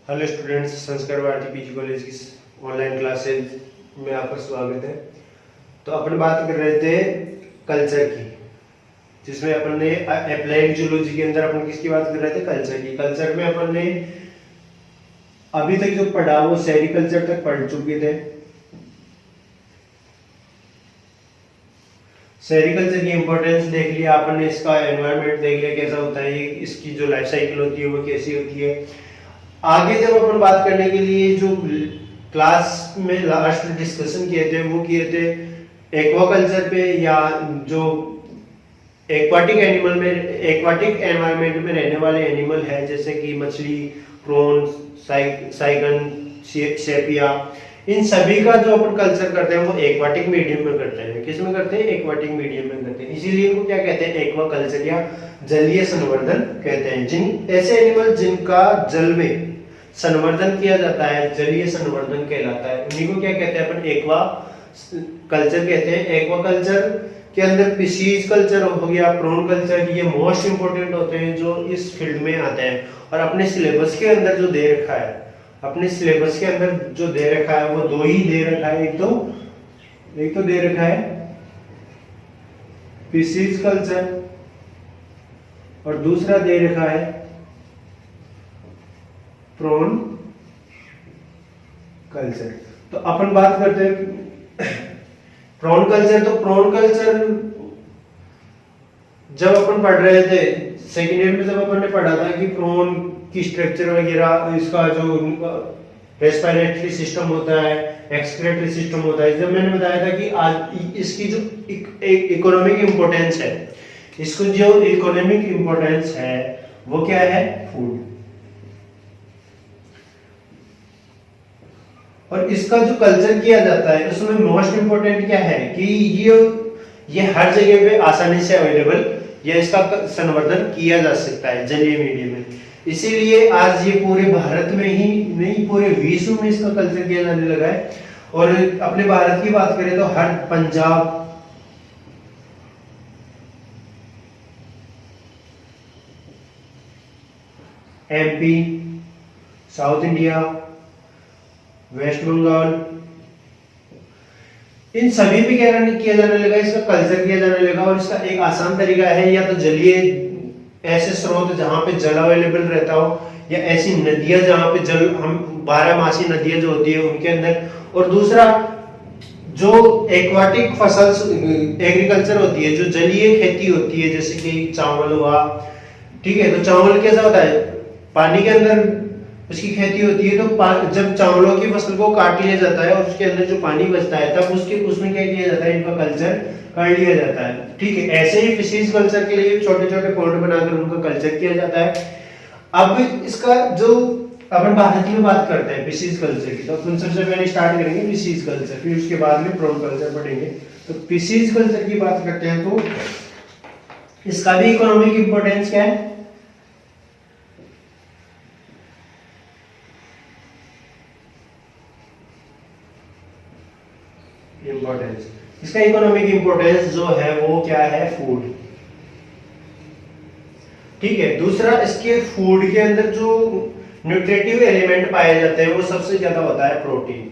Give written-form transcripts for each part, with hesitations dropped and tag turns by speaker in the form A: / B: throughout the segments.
A: Hello students, संस्कार Bharti PG college की online classes में आपका स्वागत है। तो अपन बात कर रहे थे कल्चर की, जिसमें अपन ने अप्लाइड जूलॉजी के अंदर अपन किसकी बात कर रहे थे? कल्चर की। कल्चर में अपन ने अभी तक जो पढ़ा वो सेरिकल्चर तक पढ़ चुके थे। सेरिकल्चर की इंपॉर्टेंस देख लिया अपन ने, इसका एनवायरनमेंट देख लिया कैसा होता है, इसकी जो लाइफ साइकिल होती है वो कैसी होती है। आगे जब अपन बात करने के लिए जो क्लास में लास्ट डिस्कशन किए थे वो किए थे एक्वाकल्चर पे, या जो एक्वाटिक एनवायरनमेंट में रहने वाले एनिमल है, जैसे कि मछली, प्रॉन, साइगन, सेपिया, इन सभी का जो अपन कल्चर करते हैं वो एक्वाटिक मीडियम में करते हैं। किस में करते हैं? एक्वाटिक मीडियम में करते हैं। इसीलिए इनको क्या कहते हैं? एक्वाकल्चर या जलीय संवर्धन कहते हैं। जिन ऐसे एनिमल जिनका जल में संवर्धन किया जाता है, जलीय संवर्धन कहलाता है, उन्हीं को क्या कहते हैं? अपन एक्वा कल्चर कहते हैं। एक्वाकल्चर के अंदर फिशीज कल्चर हो गया, प्रॉन कल्चर, ये मोस्ट इंपोर्टेंट होते हैं जो इस फील्ड में आते हैं। और अपने सिलेबस के अंदर जो दे रखा है, अपने सिलेबस के अंदर जो दे रखा है वो दो ही दे रखा है। एक तो दे रखा है फिशीज कल्चर और दूसरा दे रखा है प्रॉन कल्चर। तो अपन बात करते हैं प्रॉन कल्चर। तो प्रॉन कल्चर जब अपन पढ़ रहे थे सेकेंड ईयर में, जब अपन ने पढ़ा था कि प्रॉन की स्ट्रक्चर वगैरह, इसका जो रेस्पिरेटरी सिस्टम होता है, एक्सक्रीटरी सिस्टम होता है, जब मैंने बताया था कि आज इसकी जो इकोनॉमिक इंपॉर्टेंस है, इसको जो इकोनॉमिक इंपॉर्टेंस है वो क्या है? फूड। और इसका जो कल्चर किया जाता है उसमें मोस्ट इंपोर्टेंट क्या है कि ये हर जगह पे आसानी से अवेलेबल या इसका संवर्धन किया जा सकता है जलीय मीडियम में। इसीलिए आज ये पूरे भारत में ही नहीं, पूरे विश्व में इसका कल्चर किया जाने लगा है। और अपने भारत की बात करें तो हर Punjab, MP, South India, West Bengal, इन सभी पे क्या किया जाने लगा? इसका कल्चर किया जाने लगा। और इसका एक आसान तरीका है, या तो जलीय ऐसे स्रोत जहां पे जल अवेलेबल रहता हो, या ऐसी नदियां जहां पे जल, हम 12 मासी नदियां जो होती है उनके अंदर। और दूसरा जो एक्वाटिक फसल एग्रीकल्चर होती है, जो जलीय खेती होती है, जैसे कि चावल हुआ, ठीक है। तो चावल कैसा होता है? पानी के अंदर उसकी खेती होती है। तो जब चावलों की फसल को काट लिया जाता है और उसके अंदर जो पानी बचता है, तब उसमें क्या किया जाता है? इनका कल्चर कर लिया जाता है, ठीक है। ऐसे ही फिशीज कल्चर के लिए छोटे छोटे पॉन्ड बनाकर उनका कल्चर किया जाता है। अब इसका जो अपन भारत में बात करते हैं फिशीज कल्चर की, तो अपन सबसे पहले स्टार्ट करेंगे फिशीज कल्चर, फिर उसके बाद में प्रॉन कल्चर पढ़ेंगे। तो फिशीज कल्चर की बात करते हैं तो इसका भी इकोनॉमिक इंपोर्टेंस क्या है? इंपॉर्टेंस, इसका इकोनॉमिक इंपॉर्टेंस जो है वो क्या है? फूड, ठीक है। दूसरा, इसके फूड के अंदर जो न्यूट्रिटिव एलिमेंट पाए जाते हैं वो सबसे ज्यादा होता है प्रोटीन,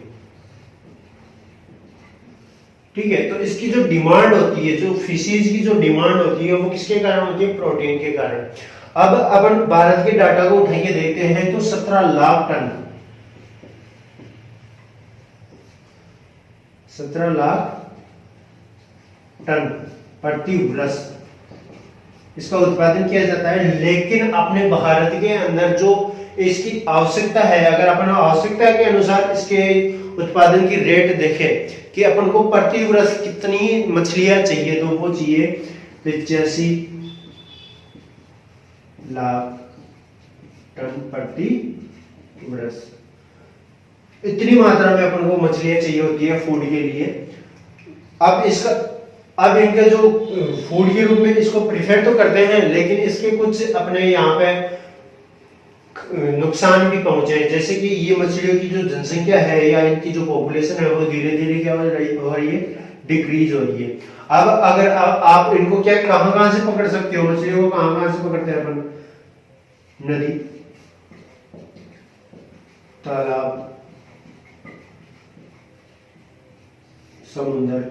A: ठीक है। तो इसकी जो डिमांड होती है, जो फिशीज की जो डिमांड होती है वो किसके कारण होती है? प्रोटीन के कारण। अब अपन भारत के डाटा को उठाइए देखते हैं तो 17 लाख टन, 17 लाख टन प्रति वर्ष इसका उत्पादन किया जाता है। लेकिन अपने भारत के अंदर जो इसकी आवश्यकता है, अगर अपन आवश्यकता के अनुसार इसके उत्पादन की रेट देखें कि अपन को प्रति वर्ष कितनी मछलियां चाहिए, तो वो चाहिए 85 लाख टन प्रति वर्ष। इतनी मात्रा में अपन को मछलियां चाहिए होती है फूड के लिए। अब इनका जो फूड के रूप में इसको प्रिफर तो करते हैं, लेकिन इसके कुछ अपने यहाँ पे नुकसान भी पहुंचे हैं। जैसे कि ये मछलियों की जो जनसंख्या है या इनकी जो पॉपुलेशन है वो धीरे धीरे क्या हो रही है? डिक्रीज हो रही है। अब अगर आप इनको क्या कहां से पकड़ सकते हो? मछलियों को कहां से पकड़ते हैं अपन? नदी, तालाब, समुंदर,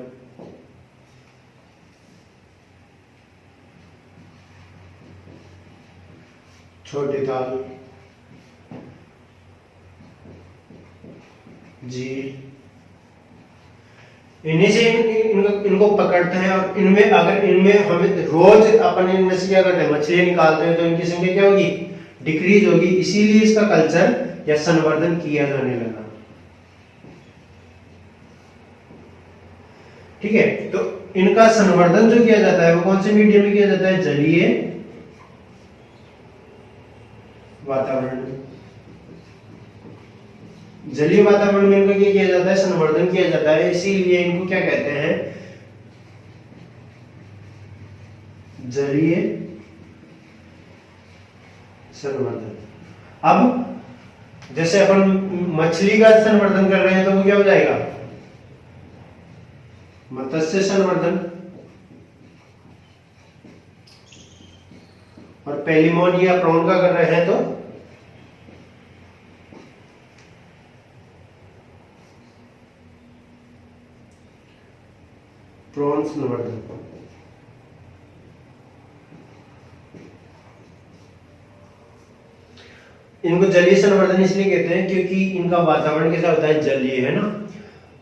A: छोटे ताल, झील, इन्हीं से इनको पकड़ते हैं। और इनमें अगर इनमें हमें रोज अपन इनमें से क्या करते हैं, मछलियां निकालते हैं, तो इनकी संख्या क्या होगी, डिक्रीज होगी। इसीलिए इसका कल्चर या संवर्धन किया जाने लगा। ठीक है, तो इनका संवर्धन जो किया जाता है वो कौन से मीडियम में किया जाता है, जलीय वातावरण। जलीय वातावरण में इनका क्या किया जाता है, संवर्धन किया जाता है। इसीलिए इनको क्या कहते हैं, जलीय संवर्धन। अब जैसे अपन मछली का संवर्धन कर रहे हैं तो वो क्या हो जाएगा, मत्स्य संवर्धन। और पेलिमोन या प्रॉन का कर रहे हैं तो प्रॉन संवर्धन। इनको जलीय संवर्धन इसलिए कहते हैं क्योंकि इनका वातावरण कैसा होता है, जलीय, है ना।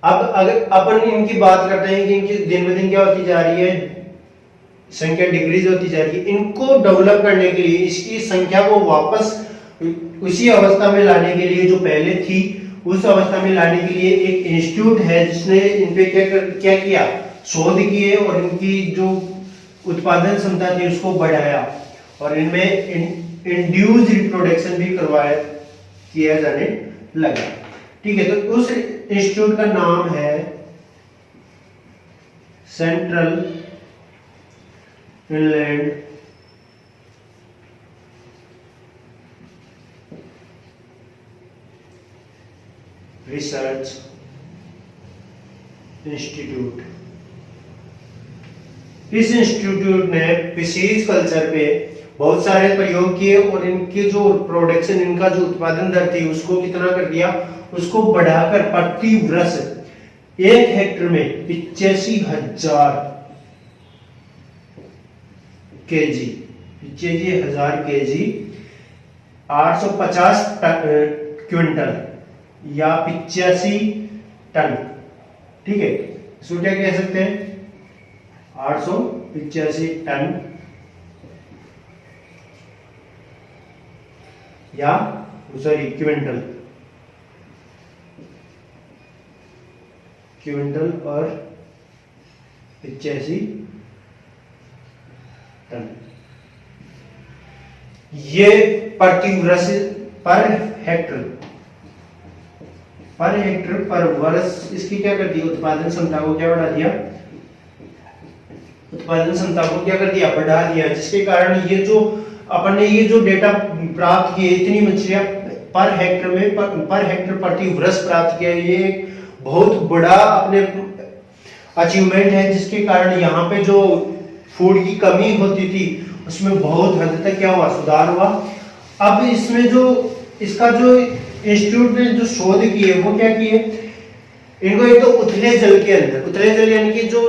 A: अब अगर अपन इनकी बात करते हैं कि इनकी दिन ब दिन क्या होती जा रही है, संख्या डिक्रीज होती जा रही है। इनको डेवलप करने के लिए, इसकी संख्या को वापस उसी अवस्था में लाने के लिए जो पहले थी उस अवस्था में लाने के लिए एक इंस्टीट्यूट है जिसने इन पे क्या किया, शोध किए और इनकी जो उत्पादन क्षमता थी उसको बढ़ाया और इनमें इंड्यूस रिप्रोडक्शन भी किया जाने लगा। ठीक है, तो उस इंस्टीट्यूट का नाम है सेंट्रल इनलैंड रिसर्च इंस्टीट्यूट। इस इंस्टीट्यूट ने फिशरीज कल्चर पे बहुत सारे प्रयोग किए और इनके जो प्रोडक्शन, इनका जो उत्पादन दर थी उसको कितना कर दिया, उसको बढ़ाकर प्रति वर्ष 1 हेक्टेयर में 85,000 केजी, 85,000 केजी, 850 क्विंटल या 85 टन। ठीक है, इसको क्या कह सकते हैं, 885 टन या क्विंटल और 85 टन। ये प्रति वर्ष पर हेक्टर पर वर्ष इसकी क्या कर दी, उत्पादन क्षमता को क्या बढ़ा दिया, उत्पादन क्षमता को क्या कर दिया, बढ़ा दिया। जिसके कारण ये जो अपन ने ये जो डेटा प्राप्त किए, इतनी मछलियां पर हेक्टर प्रति वर्ष प्राप्त किया, ये एक बहुत बड़ा अपने अचीवमेंट है। जिसके कारण यहाँ पे जो फूड की कमी होती थी उसमें बहुत हद तक क्या हुआ, सुधार हुआ। अब इसमें जो इसका जो इंस्टीट्यूट ने जो शोध किए वो क्या किए, इनको एक तो उथले जल के अंदर, उथले जल यानी कि जो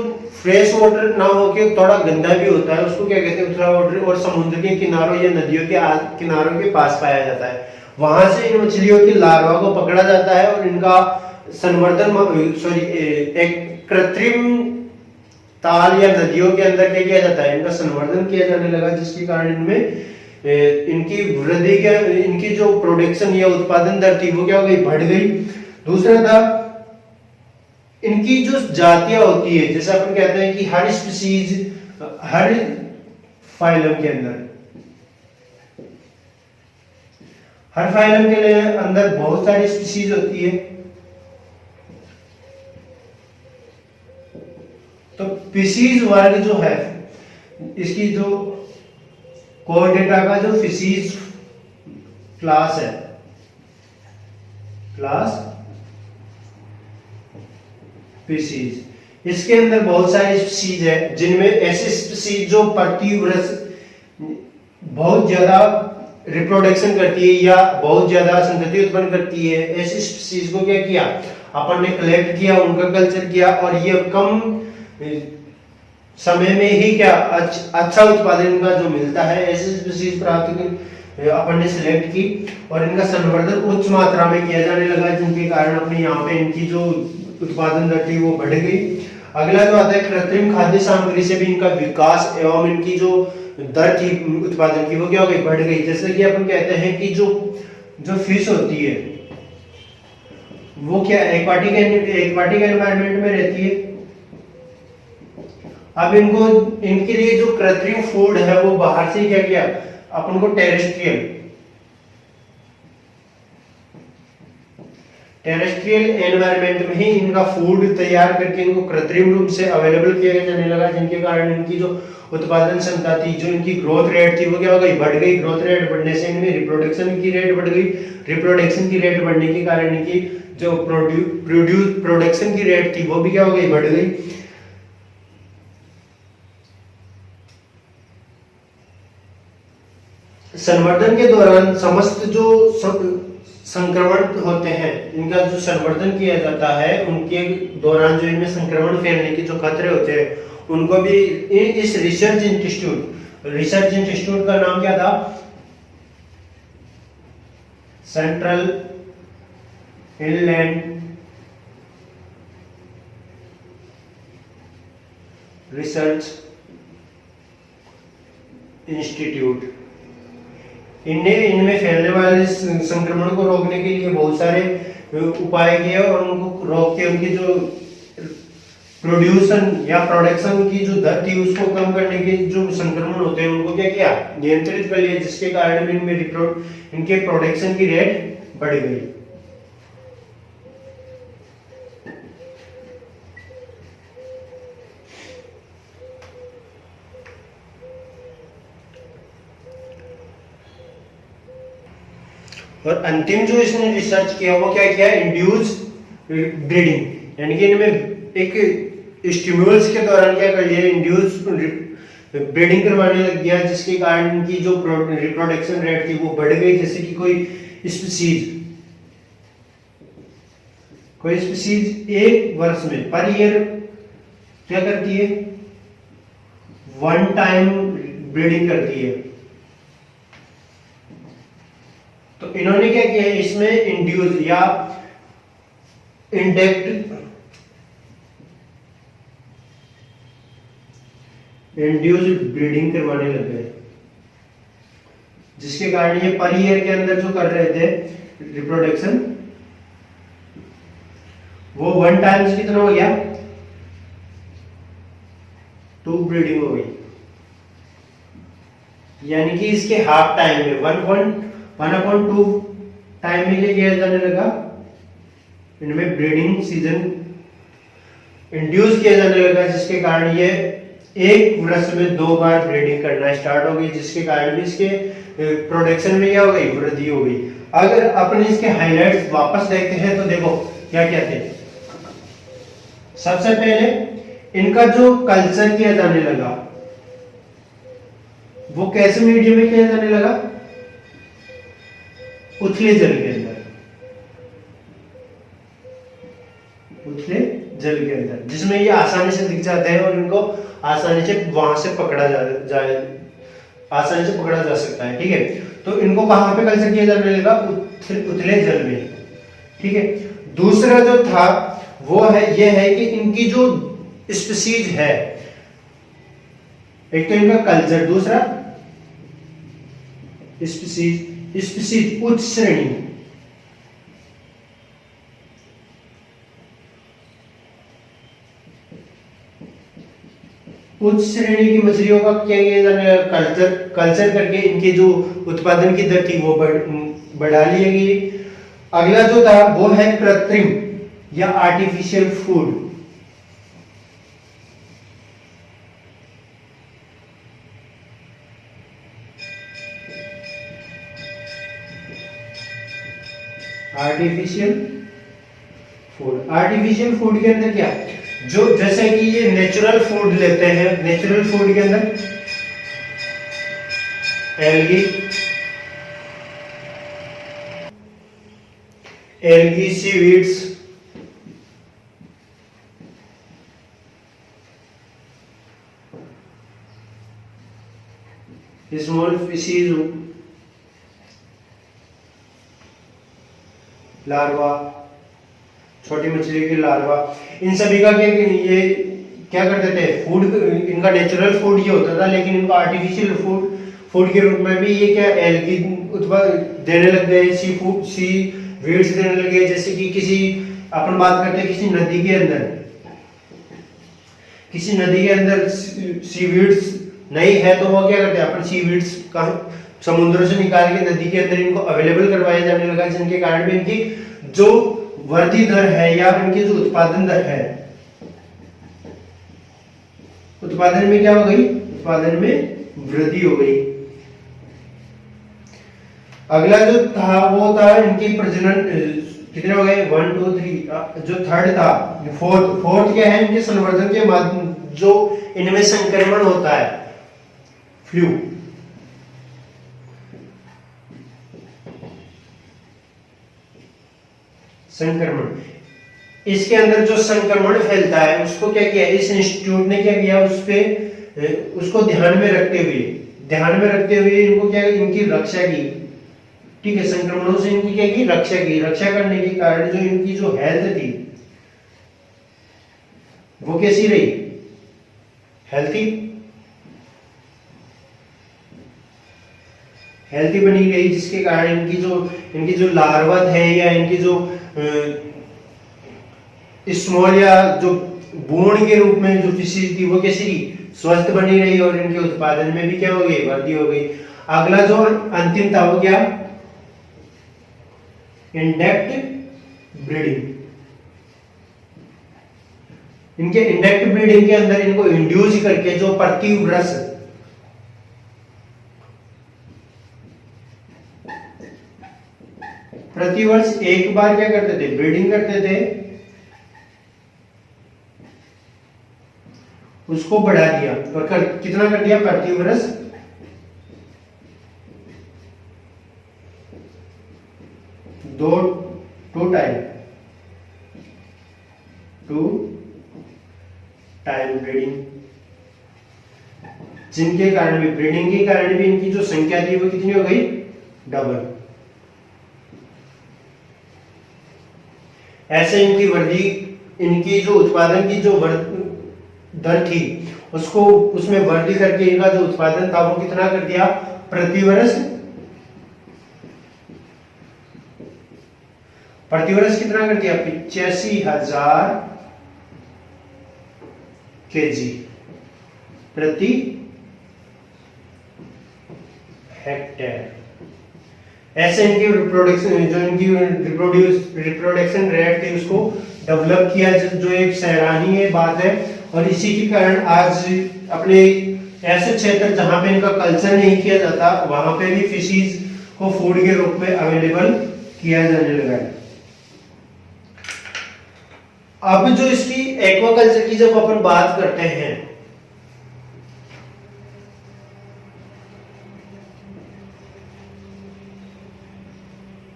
A: फ्रेश वाटर ना होके थोड़ा गंदा भी होता है उसको क्या कहते हैं, उथला वाटर, और समुद्र के किनारों या नदियों के किनारों के पास पाया जाता है। वहां से इन मछलियों की लार्वा को पकड़ा जाता है और इनका संवर्धन एक कृत्रिम ताल या नदियों के अंदर क्या किया जाता है, इनका संवर्धन किया जाने लगा। जिसके कारण इनमें इनकी वृद्धि क्या, इनकी जो प्रोडक्शन या उत्पादन दर थी वो क्या हो गई, बढ़ गई। दूसरा था इनकी जो जातियां होती है, जैसे अपन कहते हैं कि हर स्पीसीज, हर फाइलम के अंदर, हर फाइलम के अंदर बहुत सारी स्पीसीज होती है। तो फिशीज वर्ग जो है, इसकी जो कोर डेटा का जो फिशीज क्लास है, क्लास फिशीज, इसके अंदर बहुत सारी स्पीसीज है जिनमें ऐसे स्पीसीज जो प्रति वर्ष बहुत ज्यादा रिप्रोडक्शन करती है या बहुत ज्यादा संतति उत्पन्न करती है, ऐसी स्पीशीज को क्या किया अपन ने कलेक्ट किया, उनका कल्चर किया और ये कम समय में ही क्या अच्छा उत्पादन का जो मिलता है, ऐसी स्पीशीज प्राप्त अपन ने सिलेक्ट की और इनका संवर्धन उच्च मात्रा में किया जाने लगा, जिनके कारण अपने यहाँ पे इनकी जो उत्पादन दर थी वो बढ़ गई। अगला जो आता है कृत्रिम खाद्य सामग्री से भी इनका विकास एवं इनकी जो दर थी उत्पादन की वो क्या हो गई, बढ़ गई। जैसे कि अपन कहते हैं कि जो फिश होती है वो क्या एक्वाटिक एनवायरनमेंट में रहती है। अब इनके लिए जो कृत्रिम फूड है वो बाहर से क्या किया अपन को टेरेस्ट्रियल एनवायरनमेंट में ही इनका फूड तैयार करके इनको कृत्रिम रूप से अवेलेबल किया जाने लगा, जिनके कारण इनकी जो उत्पादन क्षमता थी, जो इनकी ग्रोथ रेट थी वो क्या हो गई, बढ़ गई। ग्रोथ रेट बढ़ने से इनमें रिप्रोडक्शन की रेट बढ़ गई। रिप्रोडक्शन की रेट बढ़ने के कारण इनकी जो प्रोडक्शन की रेट थी वो भी क्या हो गई, बढ़ गई। संवर्धन के दौरान समस्त जो संक्रमण होते हैं, इनका जो संवर्धन किया जाता है उनके दौरान जो इनमें संक्रमण फैलने के जो खतरे होते हैं उनको भी इस रिसर्च इंस्टीट्यूट का नाम क्या था, सेंट्रल इनलैंड रिसर्च इंस्टीट्यूट। इनमें फैलने वाले संक्रमण को रोकने के लिए बहुत सारे उपाय किए और उनको रोक के उनकी जो प्रोड्यूसन या प्रोडक्शन की जो दर थी उसको कम करने के जो संक्रमण होते हैं उनको क्या किया, नियंत्रित कर लिया, जिसके कारण इनमें इनके प्रोडक्शन की रेट बढ़ गई। और अंतिम जो इसने रिसर्च किया वो क्या किया, इंड्यूस ब्रीडिंग, यानी कि इनमें एक स्टिमुलस के दौरान क्या कर लिया, इंड्यूस ब्रीडिंग करवाने लग गया, जिसके कारण इनकी जो रिप्रोडक्शन रेट थी वो बढ़ गई। जैसे कि कोई स्पीशीज एक वर्ष में पर ईयर क्या करती है, वन टाइम ब्रीडिंग करती है। तो इन्होंने क्या किया, इसमें इंड्यूस या इंड्यूस्ड ब्रीडिंग करवाने लग गए, जिसके कारण ये पर ईयर के अंदर जो कर रहे थे रिप्रोडक्शन वो वन टाइम्स कितना हो गया, 2 ब्रीडिंग हो गई। यानी कि इसके हाफ टाइम में 1/2 टाइम में क्या किया जाने लगा, इनमें ब्रीडिंग सीजन इंड्यूस किया जाने लगा, जिसके कारण ये एक वर्ष में 2 बार ब्रीडिंग करना स्टार्ट हो गई, जिसके कारण भी इसके प्रोडक्शन में क्या हो गई, वृद्धि हो गई। अगर अपने इसके हाइलाइट्स वापस देखते हैं तो देखो क्या क्या थे। सबसे पहले इनका जो कल्चर किया जाने लगा वो कैसे मीडियम में किया जाने लगा, उथले जल के अंदर, उथले जल के अंदर, जिसमें ये आसानी से दिख जाते हैं और इनको आसानी से वहां से आसानी से पकड़ा जा सकता है। ठीक है, तो इनको कहां पे कल्चर किया जाने लगा, उथले जल में। ठीक है, दूसरा जो था वो है ये है कि इनकी जो स्पीशीज है, एक तो इनका कल्चर, दूसरा स्पीशीज उच्च श्रेणी, उच्च श्रेणी की मछलियों का क्या किया जाने कल्चर करके इनके जो उत्पादन की दर थी वो बढ़ा ली गई। अगला जो था वो है कृत्रिम या आर्टिफिशियल फूड। आर्टिफिशियल फूड के अंदर क्या, जो जैसे कि ये नेचुरल फूड लेते हैं, नेचुरल फूड के अंदर algae, algae, seaweeds, small fishes, larvae, छोटी मछली के लार्वा, इन सभी का ये क्या करते थे, फूड, इनका नेचुरल फूड ये होता था, लेकिन इनको आर्टिफिशियल फूड के रूप में भी ये क्या एल्गी उत्पाद देने लग गए, सी फूड, सी वीड्स देने लगे। जैसे कि किसी, अपन बात करते हैं किसी नदी के अंदर सी वीड्स नहीं है तो वो क्या करते हैं, अपन सी वीड्स का समुद्र से निकाल के नदी के अंदर इनको अवेलेबल करवाया जाने लगा, जिनके कारण भी इनकी जो वृद्धि दर है या इनकी जो उत्पादन दर है, उत्पादन में क्या हो गई, उत्पादन में वृद्धि हो गई। अगला जो था वो था इनकी प्रजनन, कितने हो गए, 1 2 3, जो थर्ड था, फोर्थ क्या है, इनके संवर्धन के माध्यम जो इनमें संक्रमण होता है, फ्लू, संक्रमण, इसके अंदर जो संक्रमण फैलता है उसको क्या किया इस इंस्टीट्यूट ने, क्या किया उसको ध्यान में रखते हुए इनको क्या, इनकी रक्षा की, ठीक है, संक्रमणों से इनकी क्या की, रक्षा करने के कारण जो इनकी जो हेल्थ थी वो कैसी रही, हेल्थी बनी रही, जिसके कारण इनकी जो लार्वा है या इनकी जो स्मॉल या जो बूंद के रूप में जो फिशेज थी वो कैसी रही, स्वस्थ बनी रही, और इनके उत्पादन में भी क्या हो गई, वृद्धि हो गई। अगला जो अंतिम था वो क्या, इंडेक्ट ब्रीडिंग। इनके इंडेक्ट ब्रीडिंग के अंदर इनको इंड्यूस करके जो प्रतिवर्ष एक बार क्या करते थे, ब्रीडिंग करते थे, उसको बढ़ा दिया और कितना कर दिया, प्रतिवर्ष 2 टाइम ब्रीडिंग, जिनके कारण भी, ब्रीडिंग के कारण भी इनकी जो संख्या थी वो कितनी हो गई, डबल। ऐसे इनकी वृद्धि, इनकी जो उत्पादन की जो दर थी उसमें वृद्धि करके इनका जो उत्पादन था वो कितना कर दिया, प्रतिवर्ष कितना कर दिया, 85,000 kg प्रति हेक्टेयर। ऐसे इनकी रिप्रोडक्शन रेट थी उसको डेवलप किया, जो एक सराहनीय बात है। और इसी के कारण आज अपने ऐसे क्षेत्र जहां पे इनका कल्चर नहीं किया जाता वहां पे भी फिशेज को फूड के रूप में अवेलेबल किया जाने लगा है। अब जो इसकी एक्वाकल्चर की जब अपन बात करते हैं,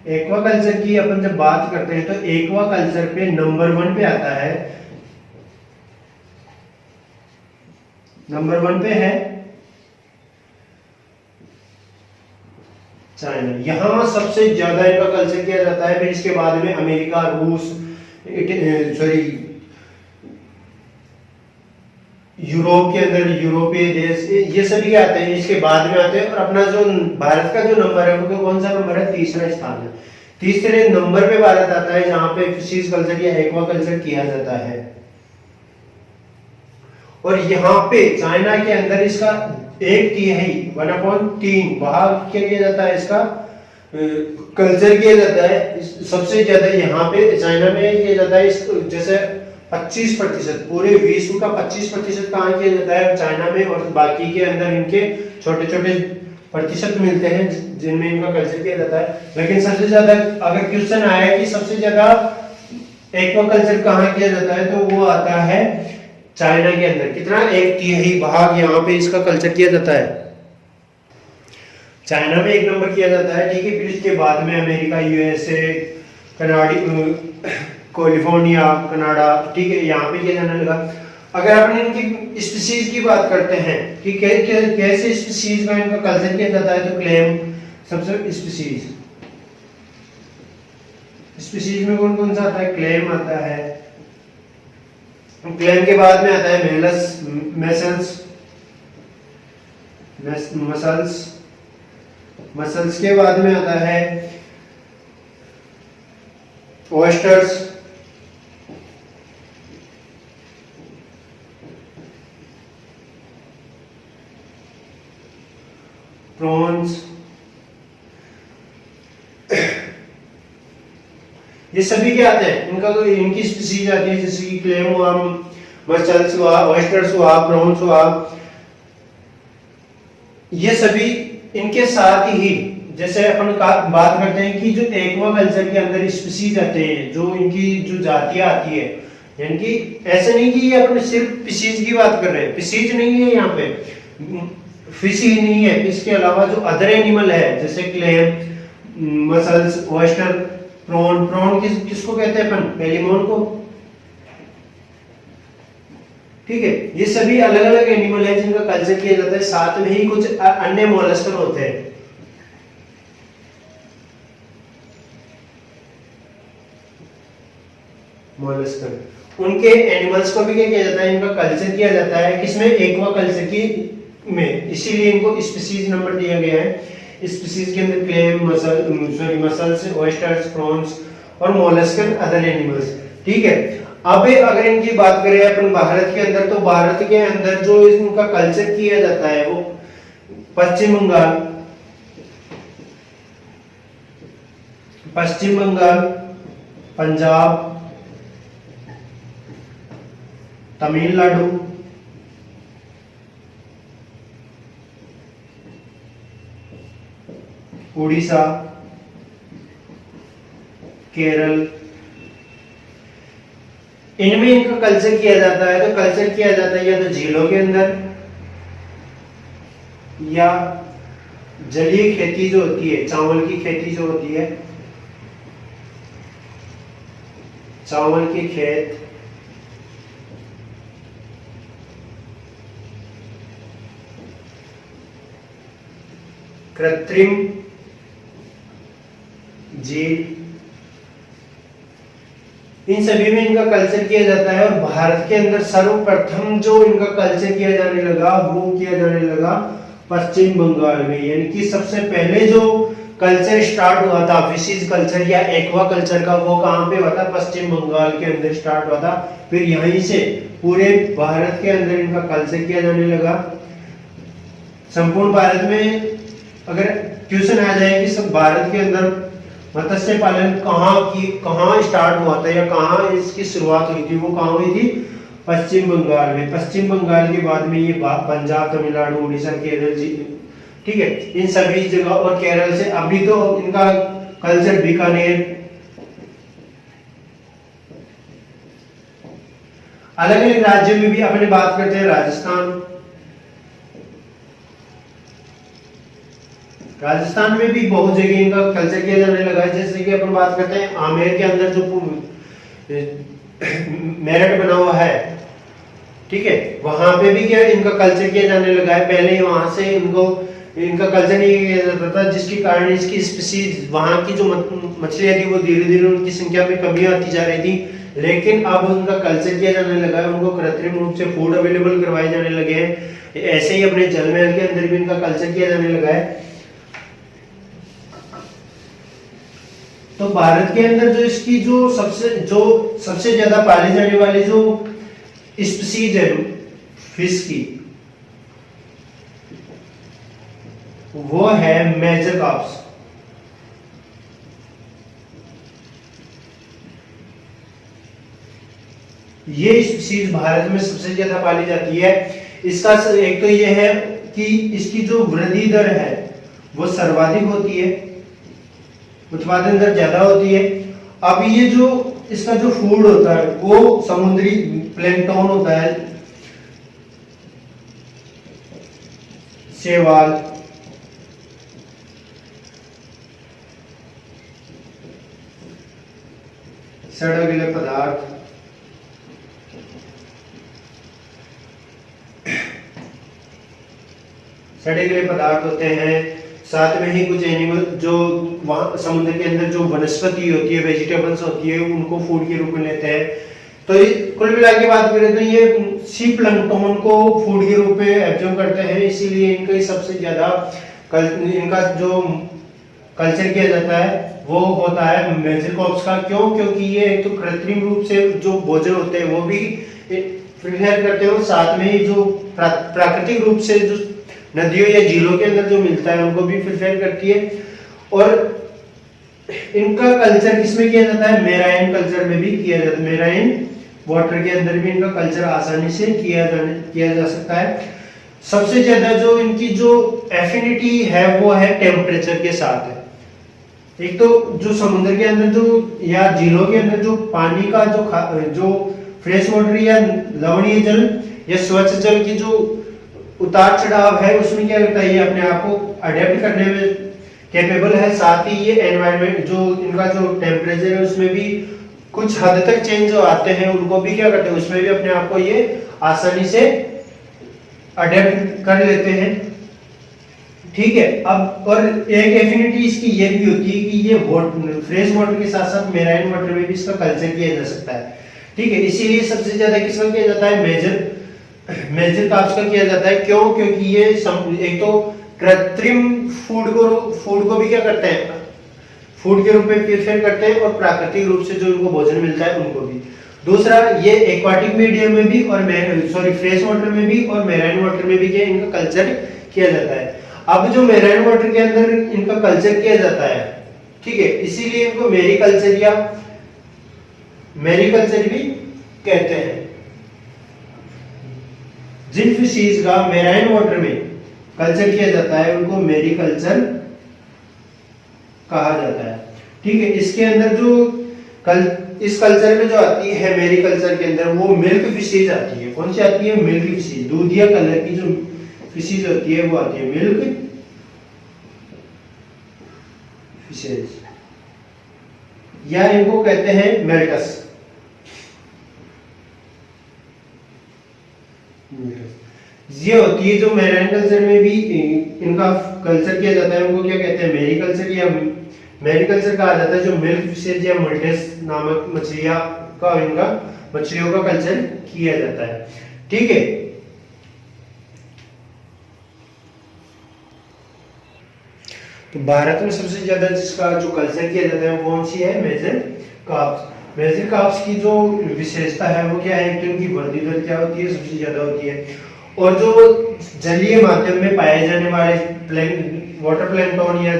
A: एक्वाकल्चर की अपन जब बात करते हैं तो एक्वाकल्चर पे नंबर 1 पे आता है, नंबर 1 पे है चाइना। यहां सबसे ज्यादा इनका कल्चर किया जाता है, फिर इसके बाद में अमेरिका, रूस, यूरोप के अंदर यूरोपीय देश, ये सभी आते हैं, इसके बाद में आते हैं। और अपना जो भारत का जो नंबर है वो कौन सा नंबर है, तीसरा स्थान है। तीसरे नंबर पे भारत आता है जहां पे फिशेज कल्चर या एक्वाकल्चर किया जाता है। और यहाँ पे चाइना के अंदर इसका 1/3 1/3 भाग क्या किया जाता है, इसका कल्चर किया जाता है। सबसे ज्यादा यहाँ पे चाइना में किया जाता है, जैसे 25%, पूरे विश्व का 25% कहाँ किया जाता है, चाइना में। और बाकी के अंदर इनके छोटे छोटे प्रतिशत मिलते हैं जिनमें इनका कल्चर किया जाता है। लेकिन सबसे ज्यादा अगर क्वेश्चन आया कि सबसे ज्यादा एक्वाकल्चर कहाँ किया जाता है, तो वो आता है चाइना के अंदर। कितना, 1/3 भाग यहाँ पे इसका कल्चर किया जाता है। चाइना में 1 नंबर किया जाता है, ठीक है। फिर इसके बाद में अमेरिका, यूएसए, कनाडी, कैलिफोर्निया, कनाडा, ठीक है, यहाँ पे किया जाने लगा। अगर अपन इनकी स्पीसीज की बात करते हैं कि कैसे स्पीसीज का इनका कल्चर किया जाता है, तो क्लेम सबसे स्पीसीज में कौन कौन सा आता है? क्लेम आता है। क्लेम के बाद में आता है मेलस, मसल्स के बाद में आता है ऑयस्टर्स, प्रॉन्स, ये सभी क्या आते हैं? इनका तो इनकी स्पीसीज आती है, जैसे कि क्लेम हुआ, मसल्स हुआ, ऑयस्टर्स हुआ, प्रॉन्स हुआ, ये सभी इनके साथ ही, जैसे अपन बात करते हैं कि जो एक्वाकल्चर के अंदर स्पीसीज आते हैं, जो इनकी जो जातियां आती है, यानी कि ऐसे नहीं कि ये अपन सिर्फ स्पीसीज की बात कर रहे हैं, स्पीसीज नहीं है यहाँ पे, फिश ही नहीं है, इसके अलावा जो अदर एनिमल है जैसे क्लेम, मसल्स, ऑयस्टर, प्रॉन किसको कहते हैं अपन? एलिमोन को, ठीक है। ये सभी अलग अलग एनिमल है जिनका कल्चर किया जाता है, साथ में ही कुछ अन्य मोलस्कर होते हैं। मोलस्कर, उनके एनिमल्स को भी क्या किया जाता है? इनका कल्चर किया जाता है किसमें? एक्वा कल्चर की में, इसीलिए इनको स्पीसीज नंबर दिया गया है। स्पीसीज के अंदर क्लेम, मसल्स, ऑयस्टर्स, प्रॉन्स और मोलस्कर, अदर एनिमल्स, ठीक है। अब अगर इनकी बात करें अपन भारत के अंदर, तो भारत के अंदर जो इनका कल्चर किया जाता है वो पश्चिम बंगाल, पंजाब, तमिलनाडु, उड़ीसा, केरल, इनमें इनका कल्चर किया जाता है। तो कल्चर किया जाता है या तो झीलों के अंदर, या जलीय खेती जो होती है, चावल की खेती जो होती है, चावल के खेत, कृत्रिम झील, इन सभी में इनका कल्चर किया जाता है। और भारत के अंदर सर्वप्रथम जो इनका कल्चर किया जाने लगा वो किया जाने लगा पश्चिम बंगाल में, यानी कि सबसे पहले जो कल्चर स्टार्ट हुआ था फिशिज कल्चर या एक्वा कल्चर का, वो कहाँ पे हुआ था? पश्चिम बंगाल के अंदर स्टार्ट हुआ था। फिर यहीं से पूरे भारत के अंदर इनका कल्चर किया जाने लगा। संपूर्ण भारत में अगर क्वेश्चन आ जाए कि सब भारत के अंदर मत्स्य पालन कहाँ स्टार्ट हुआ था या कहाँ इसकी शुरुआत हुई थी, वो कहाँ हुई थी? पश्चिम बंगाल में। पश्चिम बंगाल के बाद में ये पंजाब, तमिलनाडु, उड़ीसा, केरल, ठीक है, इन सभी जगह, और केरल से अभी तो इनका कल्चर बीकानेर, अलग अलग राज्यों में भी अपने बात करते हैं। राजस्थान में भी बहुत जगह इनका कल्चर किया जाने लगा है। जैसे कि अपन बात करते हैं आमेर के अंदर जो मेरठ बना हुआ है, ठीक है, वहां पे भी क्या इनका कल्चर किया जाने लगा है। पहले वहां से इनका कल्चर नहीं किया जाता था, जिसके कारण इसकी स्पीसीज, वहां की जो मछलियां थी वो धीरे धीरे उनकी संख्या में कमी आती जा रही थी। लेकिन अब उनका कल्चर किया जाने लगा है, उनको कृत्रिम रूप से फूड अवेलेबल करवाए जाने लगे हैं। ऐसे ही अपने जल महल के अंदर भी इनका कल्चर किया जाने लगा है। तो भारत के अंदर जो इसकी जो सबसे ज्यादा पाली जाने वाली जो स्पीसीज है फिश की, वो है मेजर कार्प्स। ये स्पीसीज भारत में सबसे ज्यादा पाली जाती है। इसका एक तो ये है कि इसकी जो वृद्धि दर है वो सर्वाधिक होती है, उत्पादन दर ज्यादा होती है। अब ये जो इसका जो फूड होता है वो समुद्री प्लैंकटन होता है, शैवाल, सड़े पदार्थ सड़े गले पदार्थ होते हैं। साथ में ही कुछ एनिमल जो वहाँ समुद्र के अंदर जो वनस्पति होती है, वेजिटेबल्स होती है, उनको फूड के रूप में लेते हैं। तो कुल मिला के बात करें तो ये सी प्लैंक्टन को फूड के रूप में एब्जॉर्ब करते हैं, इसीलिए इनका सबसे ज्यादा इनका जो कल्चर किया जाता है वो होता है मेजर क्रॉप्स का। क्यों? क्योंकि ये एक तो कृत्रिम रूप से जो भोजन होते हैं वो भी प्रिपेयर करते हैं, और साथ में ही जो प्राकृतिक रूप से जो नदियों या झीलों के अंदर जो मिलता है उनको भी प्रिपेयर करती है। और इनका कल्चर किसमें किया जाता है? मेराइन कल्चर में भी किया जाता है। मेराइन वाटर के अंदर भी इनका कल्चर आसानी से किया जा सकता है। सबसे ज्यादा जो इनकी जो एफिनिटी है वो है टेम्परेचर के साथ है। एक तो जो समुद्र के अंदर जो या झीलों के अंदर जो पानी का जो फ्रेश वाटर या लवणीय जल या स्वच्छ जल की जो उतार चढ़ाव है उसमें क्या करता है, ये अपने आप को अडेप्ट करने में कैपेबल है। साथ ही ये एनवायरनमेंट जो इनका जो टेम्परेचर है उसमें भी कुछ हद तक चेंज जो आते हैं उनको भी क्या करते हैं, उसमें भी अपने आप को ये आसानी से अडेप्ट कर लेते हैं। ठीक है। अब और एक एफिनिटी इसकी ये भी होती है कि ये फ्रेश वाटर के साथ साथ मेराइन वाटर में भी इसका कल्चर किया जा सकता है। ठीक है। इसीलिए सबसे ज्यादा किसका किया जाता है? मेजर कार्ब्स का किया जाता है। क्यों? क्योंकि ये एक तो कृत्रिम फूड को भी क्या करते हैं, फूड के रूप में प्रिफर करते हैं, और प्राकृतिक रूप से जो इनको भोजन मिलता है उनको भी। दूसरा, ये एक्वाटिक मीडियम में भी और फ्रेश वाटर में भी और मेराइन वाटर में भी क्या इनका कल्चर किया जाता है। अब जो मेराइन वाटर के अंदर इनका कल्चर किया जाता है, ठीक है, इसीलिए इनको मेरीकल्चर या मैरीकल्चर भी कहते हैं। जिन फिशीज का मेराइन वाटर में कल्चर किया जाता है उनको मेरीकल्चर कहा जाता है। ठीक है। इसके अंदर जो इस कल्चर में जो आती है मेरीकल्चर के अंदर वो मिल्क फिशीज आती है। कौन सी आती है? Milk fishes. दूधिया कलर की जो फिशीज होती है वो आती है मिल्क फिशेज, या इनको कहते हैं मेल्टस। ये होती है जो मेराइन कल्चर में भी इनका कल्चर किया जाता है, उनको क्या कहते हैं? मेरीकल्चर या मैरीकल्चर कहा जाता है। जो मिल्क फिशेज या मोल्टेस नामक मछलियों का कल्चर किया जाता है। ठीक है। तो भारत में सबसे ज्यादा जिसका जो कल्चर किया जाता है वो कौन सी है? Major carbs. मेजर कार्ब्स की जो विशेषता है वो क्या है कि उनकी वृद्धि दर क्या होती है? सबसे ज्यादा होती है। और जो जलीय माध्यम में पाए जाने वाले वाटर प्लैंक्टन या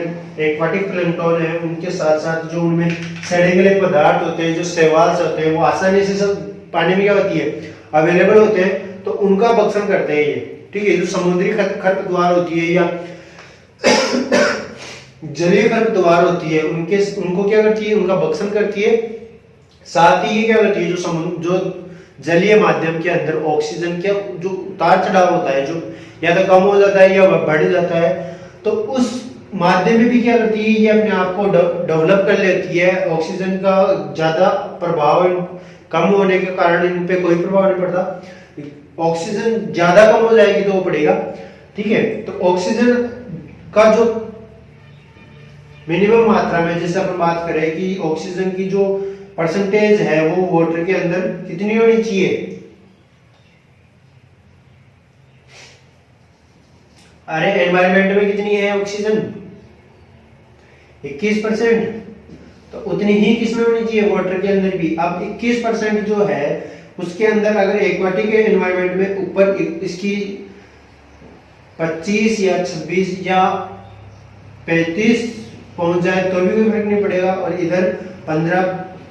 A: एक्वाटिक प्लैंक्टन है उनके साथ साथ जो उनमें सड़े गले पदार्थ होते हैं, जो शैवाल्स होते हैं, वो आसानी से सब पानी में क्या होती है? अवेलेबल होते हैं, तो उनका भक्षण करते हैं ये। ठीक है। जो समुद्री खरपतवार होती है या जलीय खरपतवार होती है उनको क्या करती है? उनका भक्षण करती है। साथ ही ये क्या करती है? जो जलीय माध्यम के अंदर ऑक्सीजन का जो उतार चढ़ाव होता है, जो या तो कम हो जाता है या बढ़ जाता है, तो उस माध्यम में भी क्या करती है? ये अपने आप को डेवलप कर लेती है। ऑक्सीजन का ज्यादा प्रभाव कम होने के कारण इन पे कोई प्रभाव नहीं पड़ता। ऑक्सीजन ज्यादा कम हो जाएगी तो वो पड़ेगा। ठीक है। तो ऑक्सीजन का जो मिनिमम मात्रा में, जैसे अपन बात करें कि ऑक्सीजन की जो परसेंटेज है वो वाटर के अंदर कितनी होनी चाहिए? अरे एनवायरनमेंट में कितनी है ऑक्सीजन? 21%। तो उतनी ही किसमें होनी चाहिए? वाटर के अंदर भी। अब 21% जो है उसके अंदर अगर एक्वाटिक एनवायरनमेंट में ऊपर इसकी 25 या 26 या 35 पहुंच जाए तो भी कोई फर्क नहीं पड़ेगा, और इधर 15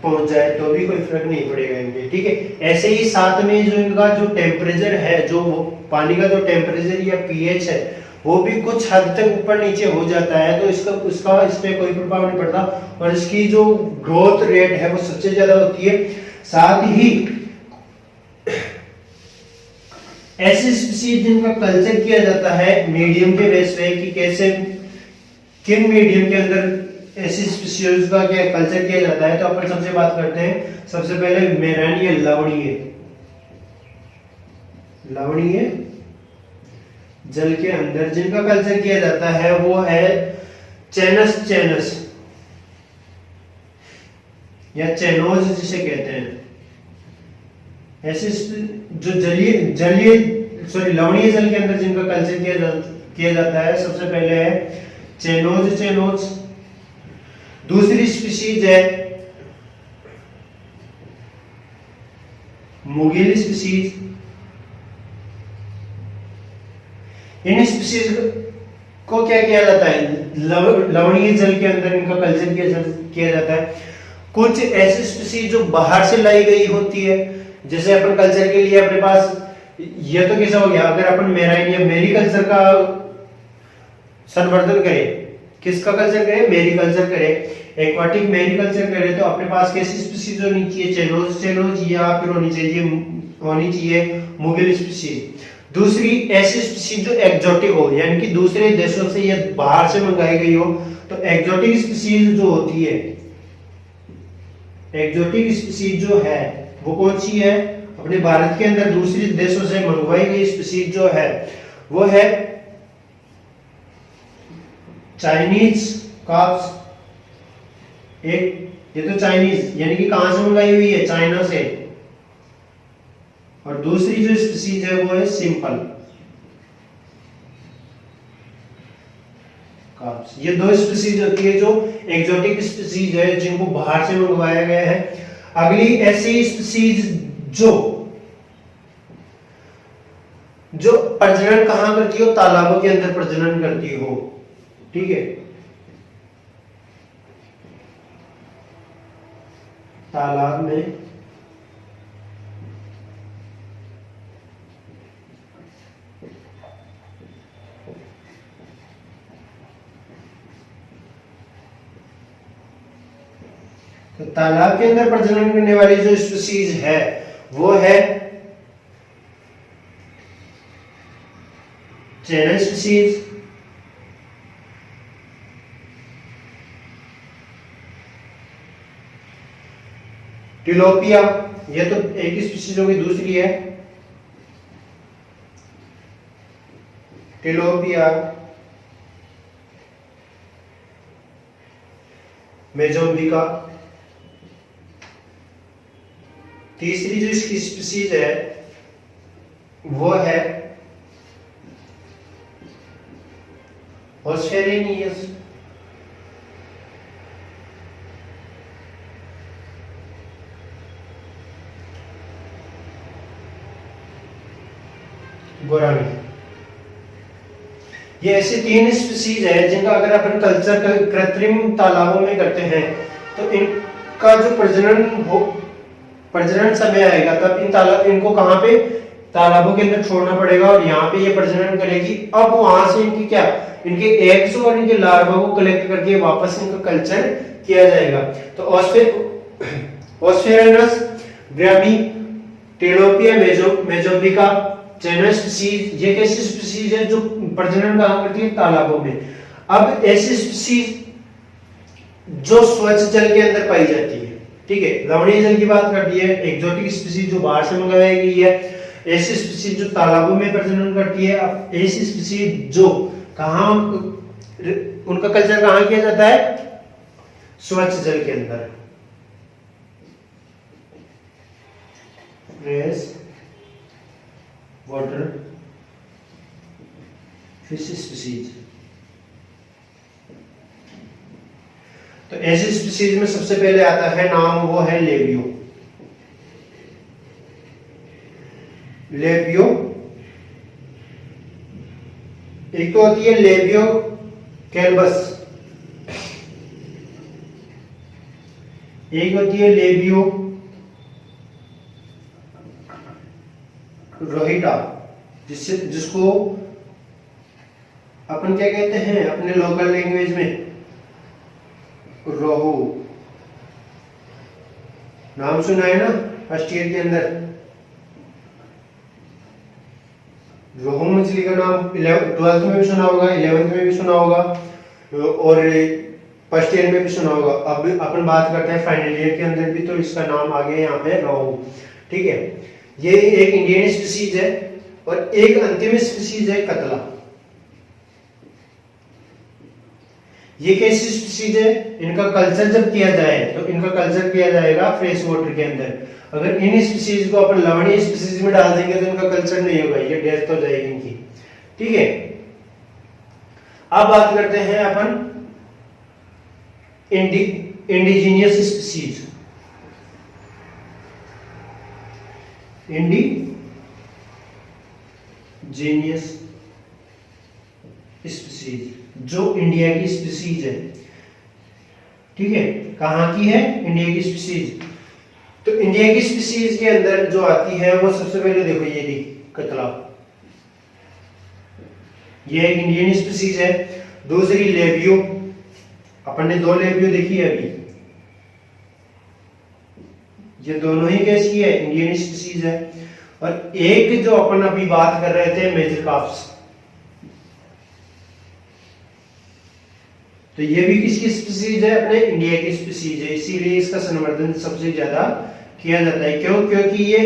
A: पहुंच जाए तो भी कोई फर्क नहीं पड़ेगा इनके। ठीक है। ऐसे ही साथ में जो इनका जो टेम्परेचर है, जो पानी का जो टेम्परेचर या पीएच है वो भी कुछ हद तक ऊपर नीचे हो जाता है, तो उसका इस पे कोई प्रभाव नहीं पड़ता, और इसकी जो ग्रोथ रेट है वो सबसे ज्यादा होती है। साथ ही ऐसी स्पीशीज जिनका कल्चर किया जाता है मीडियम के बेस पे कि कैसे किन मीडियम के अंदर ऐसी स्पीशीज का क्या कल्चर किया जाता है, तो अपन सबसे बात करते हैं सबसे पहले मेरैन या लवणीय जल के अंदर जिनका कल्चर किया जाता है वो है चैनस या चैनोज जिसे कहते हैं। ऐसे जो लवणीय जल के अंदर जिनका कल्चर किया जाता है सबसे पहले है चैनोज। दूसरी स्पीशीज है मुगिल स्पीशीज। इन स्पीशीज को क्या किया जाता है, लवणीय जल के अंदर इनका कल्चर किया जाता है। कुछ ऐसी स्पीशीज जो बाहर से लाई गई होती है, जैसे अपन कल्चर के लिए अपने पास ये तो कैसा हो गया, अगर अपन मेराइन या मेरीकल्चर का संवर्धन करें, किसका कल्चर करें, मेरीकल्चर करें, एक्वाटिक मेरीकल्चर करें, तो अपने पास कैसी स्पीशीज होनी चाहिए, चैनोज या फिर होनी चाहिए मुगिल स्पीशीज। दूसरी ऐसी स्पीशीज जो एक्सोटिक हो, यानी कि दूसरे देशों से या बाहर से मंगाई गई हो, तो एक्सोटिक स्पीशीज जो होती है, एक्सोटिक स्पीशीज जो है वो कौन सी है, अपने भारत के अंदर दूसरे देशों से मंगवाई गई स्पीशीज जो है वो है चाइनीज कार्प्स। एक ये तो चाइनीज यानी कि कहां से मंगाई हुई है, चाइना से। और दूसरी जो स्पीशीज है वो है सिंपल कार्प्स। ये दो स्पीशीज होती है जो एक्सोटिक स्पीशीज है जिनको बाहर से मंगवाया गया है। अगली ऐसी स्पीशीज जो प्रजनन कहां करती हो, तालाबों के अंदर प्रजनन करती हो, ठीक है, तालाब में तो तालाब के अंदर प्रजनन करने वाली जो स्पीशीज है वो है चैनल स्पीशीज, टिलोपिया, ये तो एक ही स्पीशीज होगी, दूसरी है टिलोपिया मेजोम्बिका। तीसरी जो इसकी स्पीशीज है वो है ऑस्ट्रेलियनियस। गोरामी। ये ऐसे तीन स्पीशीज है जिनका अगर अपन कल्चर कृत्रिम तालाबों में करते हैं तो इनका जो प्रजनन समय आएगा तब इनको कहां पे, तालाबों के अंदर छोड़ना पड़ेगा और यहाँ पे ये प्रजनन करेगी। अब वहां से इनके एग्स और इनके लार्वा को कलेक्ट करके वापस इनका कल्चर किया जाएगा। तो ऑस्फेरेनस, ग्रामी, टिलोपिया मेजोम्बिका, चैनस स्पीशीज, ये कैसी स्पीशीज है जो प्रजनन कहां करती है, तालाबों में। अब ऐसी स्पीशीज जो स्वच्छ जल के अंदर पाई जाती है, ठीक है, लवणीय जल की बात करती है, एक्सोटिक स्पीशीज जो बाहर से मंगाई गई है, ऐसी स्पीशीज जो तालाबों में प्रजनन करती है। अब ऐसी स्पीशीज जो कहां, उनका कल्चर कहां किया जाता है, स्वच्छ जल के अंदर, फ्रेश वाटर फिश स्पीशीज। तो ऐसी स्पीशीज में सबसे पहले आता है नाम, वो है लेबियो। एक तो होती है लेबियो कैल्बस, एक होती है लेबियो रोहिटा, जिसको अपन क्या कहते हैं अपने लोकल लैंग्वेज में, रोहू। नाम सुना है ना फर्स्ट ईयर के अंदर, रोहू मछली का नाम 12th में भी सुना होगा, 11th में भी सुना होगा, और फर्स्ट ईयर में भी सुना होगा। अब अपन बात करते हैं फाइनल ईयर के अंदर भी, तो इसका नाम आ गया यहाँ पे रोहू। ठीक है, ये एक इंडियन स्पीसीज है और एक अंतिम स्पीसीज है कतला। ये कैसी स्पीसीज है, इनका कल्चर जब किया जाए तो इनका कल्चर किया जाएगा फ्रेश वाटर के अंदर। अगर इन स्पीसीज को अपन लवणीय स्पीसीज में डाल देंगे तो इनका कल्चर नहीं होगा, ये डेथ हो जाएगी इनकी। ठीक है, अब बात करते हैं अपन इंडिजीनियस स्पीसीज। इंडिजीनियस स्पीसीज जो इंडिया की स्पीसीज है। ठीक है, कहां की है, इंडिया की स्पीसीज। तो इंडिया की स्पीसीज के अंदर जो आती है वो सबसे पहले देखो ये थी कतला, ये एक इंडियन स्पीसीज है। दूसरी लेबियो, अपन ने दो लेबियो देखी है अभी, ये दोनों ही कैसी है, इंडियन स्पीसीज है। और एक जो अपन अभी बात कर रहे थे मेजर कार्प्स, तो ये भी किसकी स्पीसीज है, अपने इंडिया की स्पीसीज है। इसीलिए इसका संवर्धन सबसे ज्यादा किया जाता है। क्यों, क्योंकि ये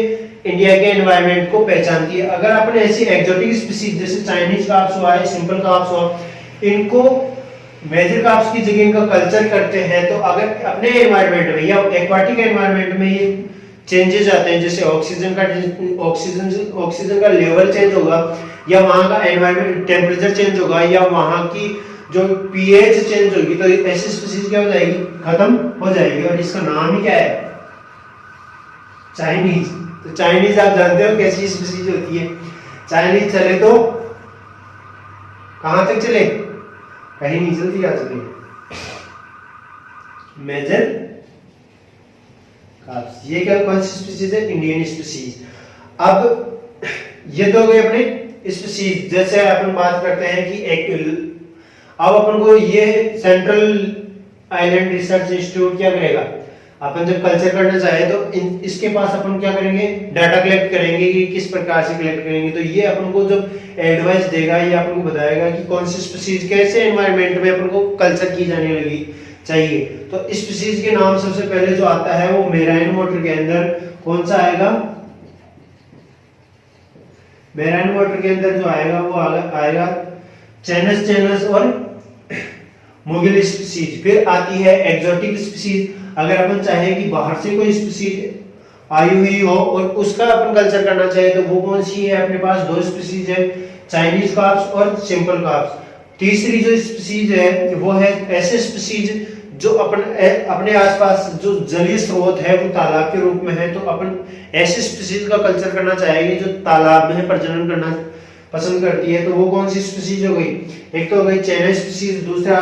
A: इंडिया के एनवायरनमेंट को पहचानती है। अगर अपने ऐसी एक्सोटिक स्पीसीज जैसे चाइनीज कार्प्स हुआ, सिंपल कार्प्स हुआ, इनको मेजर कार्प्स की जगह इनका कल्चर करते हैं, तो अगर अपने एनवायरनमेंट में या एक्वाटिक एनवायरनमेंट में ये चेंजेस आते हैं, जैसे ऑक्सीजन का लेवल चेंज होगा, या वहां का एनवायरनमेंट टेम्परेचर चेंज होगा, या वहां की जो पीएच चेंज होगी, तो ऐसी स्पीसीज क्या हो जाएगी, खत्म हो जाएगी। और इसका नाम ही क्या है, चाइनीज। तो चाइनीज आप जानते हो कैसी स्पीसीज होती है, चाइनीज चले तो कहां तक चले, कहीं नहीं चलती आजकल। मेजर कार्प्स, ये क्या कौन सी स्पीसीज है, इंडियन स्पीसीज। अब ये तो हो गए अपने स्पीसीज। जैसे अपन बात करते हैं कि एक, अब अपन को ये सेंट्रल आइलैंड रिसर्च इंस्टीट्यूट क्या करेगा, अपन जब कल्चर करना चाहे तो इसके पास अपन क्या करेंगे, डाटा कलेक्ट करेंगे कि किस प्रकार से कलेक्ट करेंगे। तो ये अपन को जब एडवाइस देगा, ये अपन को बताएगा कि कौन सी स्पीसीज कैसे एनवायरनमेंट में अपन को कल्चर की जाने लगी चाहिए। तो स्पीसीज के नाम सबसे पहले जो आता है वो मेराइन वाटर के अंदर कौन सा आएगा, मेराइन वाटर के अंदर जो आएगा वो आएगा चैनस और मुगिल स्पीसीज। फिर आती है एक्सोटिक स्पीसीज। अगर अपन चाहे कि बाहर से कोई स्पीसीज आई हुई हो और उसका अपन कल्चर करना चाहे तो वो कौन सी है, अपने पास दो स्पीसीज है, चाइनीज कार्प्स और सिंपल कार्प्स। तीसरी जो स्पीसीज है वो है ऐसे स्पीसीज जो अपने आसपास जो जलीय स्रोत है वो तालाब के रूप में है, तो अपन ऐसे स्पीसीज का कल्चर करना चाहेंगे जो तालाब में प्रजनन करना पसंद करती है। तो वो कौन सी स्पीसीज हो गई, एक तो हो गई चाइना स्पीसीज, दूसरा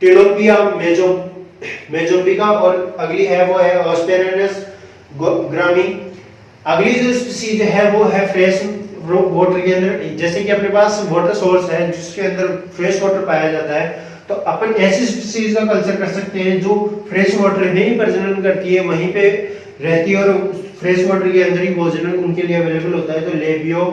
A: टेलोपिया मेजोम्बिका, और अगली है वो है ऑस्पेरेनस ग्रामी। अगली जो स्पीसीज है वो है फ्रेश वाटर के अंदर, जैसे कि अपने पास वाटर सोर्स है जिसके अंदर फ्रेश वाटर पाया जाता है, तो अपन ऐसी स्पीसीज का कल्चर कर सकते हैं जो फ्रेश वाटर में ही प्रजनन करती है, वहीं पे रहती है और फ्रेश वाटर के अंदर ही भोजन उनके लिए अवेलेबल होता है। तो लेबियो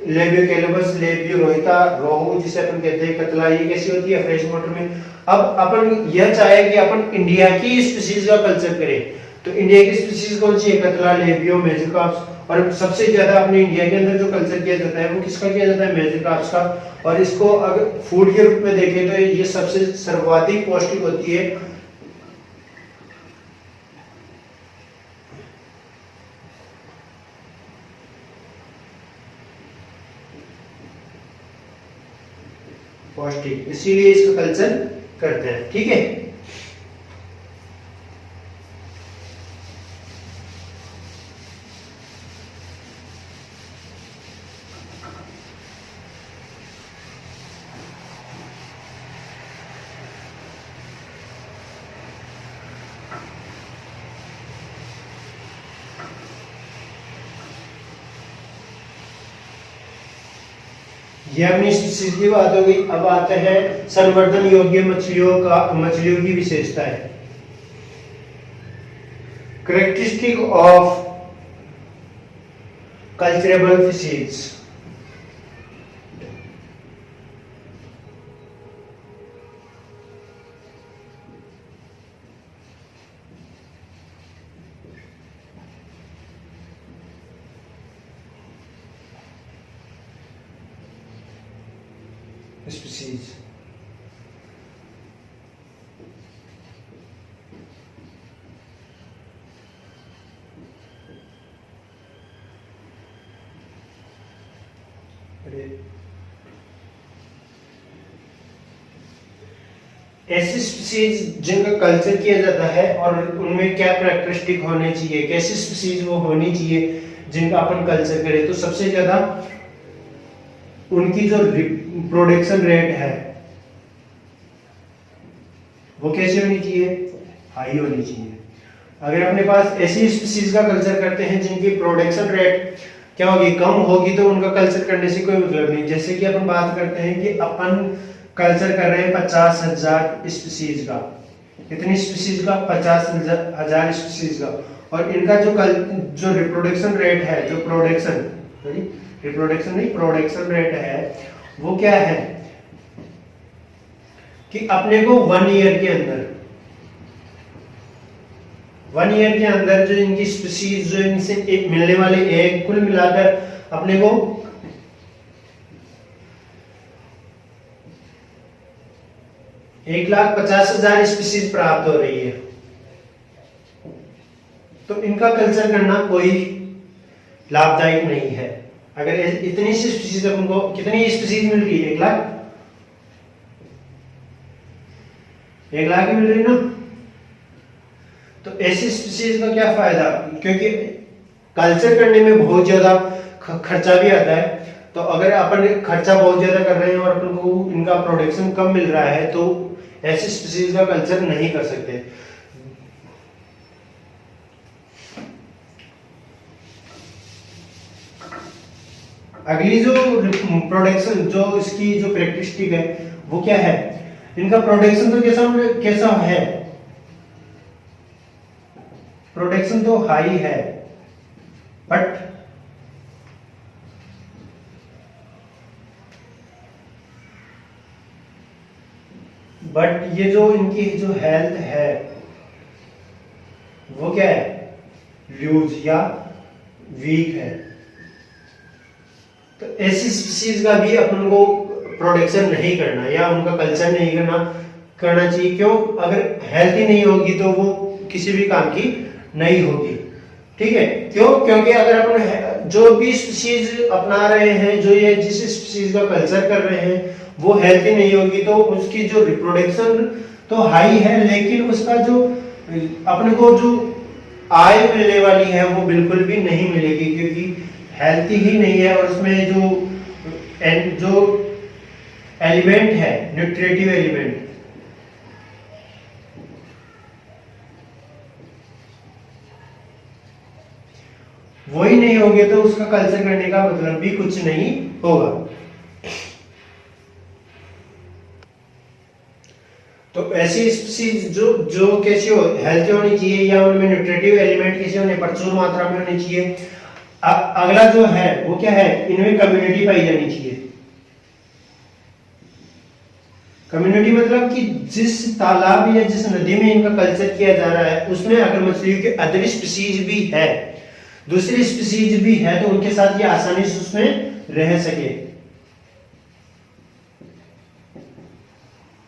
A: कैलेबस, लेबियो रोहिता, रोहू जिसे अपन कहते हैं, कतला, ये कैसी होती है, फ्रेश वाटर में। अब अपन यह चाहे कि अपन इंडिया की स्पीसीज का कल्चर करें, तो इंडिया की स्पीसीज कौन सी है, कतला, लेबियो, मेजर कार्प्स। और सबसे ज्यादा अपने इंडिया के अंदर जो कल्चर किया जाता है वो किसका किया जाता है, मेजर कार्प्स का। और इसको अगर फूड के रूप में देखें तो ये सबसे सर्वाधिक पौष्टिक होती है। पौष्टिक, इसीलिए इसका कल्चर करते हैं। ठीक है, ये अपनी स्पीसीज की बात हो गई। अब आते हैं संवर्धन योग्य मछलियों की विशेषताएं। Characteristic of culturable fishes. Species. ऐसी स्पीसीज जिनका कल्चर किया जाता है और उनमें क्या कैरेक्टरिस्टिक होने चाहिए, कैसी स्पीसीज वो होनी चाहिए जिनका अपन कल्चर करें, तो सबसे ज्यादा उनकी जो रिप्रोडक्शन रेट है वो कैसी होनी चाहिए, हाई होनी चाहिए। अगर अपने पास ऐसी स्पीसीज का कल्चर करते हैं जिनकी प्रोडक्शन रेट क्या होगी, कम होगी, तो उनका कल्चर करने से कोई मतलब नहीं। जैसे कि अपन बात करते हैं कि अपन कल्चर कर रहे हैं 50,000 स्पीसीज का, कितनी स्पीसीज का, 50,000 स्पीसीज का, और इनका जो रिप्रोडक्शन रेट है, जो रिप्रोडक्शन नहीं प्रोडक्शन रेट है, वो क्या है कि अपने को 1 ईयर के अंदर जो इनकी स्पीसीज, जो इनसे एक मिलने वाले एग, कुल मिलाकर अपने को 1,50,000 स्पीसीज प्राप्त हो रही है। तो इनका कल्चर करना कोई लाभदायक नहीं है। अगर इतनी सी स्पीसीज अपन को, कितनी स्पीसीज मिल रही है, 1 लाख, 1 लाख ही मिल रही ना, तो ऐसी स्पीसीज का क्या फायदा, क्योंकि कल्चर करने में बहुत ज्यादा खर्चा भी आता है। तो अगर अपन खर्चा बहुत ज्यादा कर रहे हैं और अपन को इनका प्रोडक्शन कम मिल रहा है, तो ऐसी स्पीसीज का कल्चर नहीं कर सकते। अगली जो प्रोडक्शन, जो इसकी जो कैरेक्टरिस्टिक है वो क्या है, इनका प्रोडक्शन तो कैसा है, प्रोडक्शन तो हाई है, बट ये जो इनकी जो हेल्थ है वो क्या है, लूज या वीक है। तो ऐसी स्पीसीज का भी अपन को प्रोडक्शन नहीं करना या उनका कल्चर नहीं करना चाहिए। क्यों, अगर हेल्थ ही नहीं होगी तो वो किसी भी काम की नहीं होगी। ठीक है, क्यों, क्योंकि अगर अपन जो भी स्पीसीज अपना रहे हैं, जो ये जिस स्पीसीज का कल्चर कर रहे हैं, वो हेल्थी नहीं होगी तो उसकी जो रिप्रोडक्शन तो हाई है, लेकिन उसका जो अपने को जो आय मिलने वाली है वो बिल्कुल भी नहीं मिलेगी, क्योंकि हेल्थी ही नहीं है। और उसमें जो एलिमेंट है, न्यूट्रिटिव एलिमेंट, वही नहीं होंगे तो उसका कल्चर करने का मतलब भी कुछ नहीं होगा। तो ऐसी स्पीसीज जो कैसी हो, हेल्थी होनी चाहिए या उनमें न्यूट्रिटिव एलिमेंट कैसे होने, प्रचुर मात्रा में होनी चाहिए। अगला जो है वो क्या है, इनमें कम्युनिटी पाई जानी चाहिए। कम्युनिटी मतलब कि जिस तालाब या जिस नदी में इनका कल्चर किया जा रहा है, उसमें अगर मछलियों के अदर स्पीसीज भी है, दूसरी स्पीसीज भी है, तो उनके साथ ये आसानी से उसमें रह सके।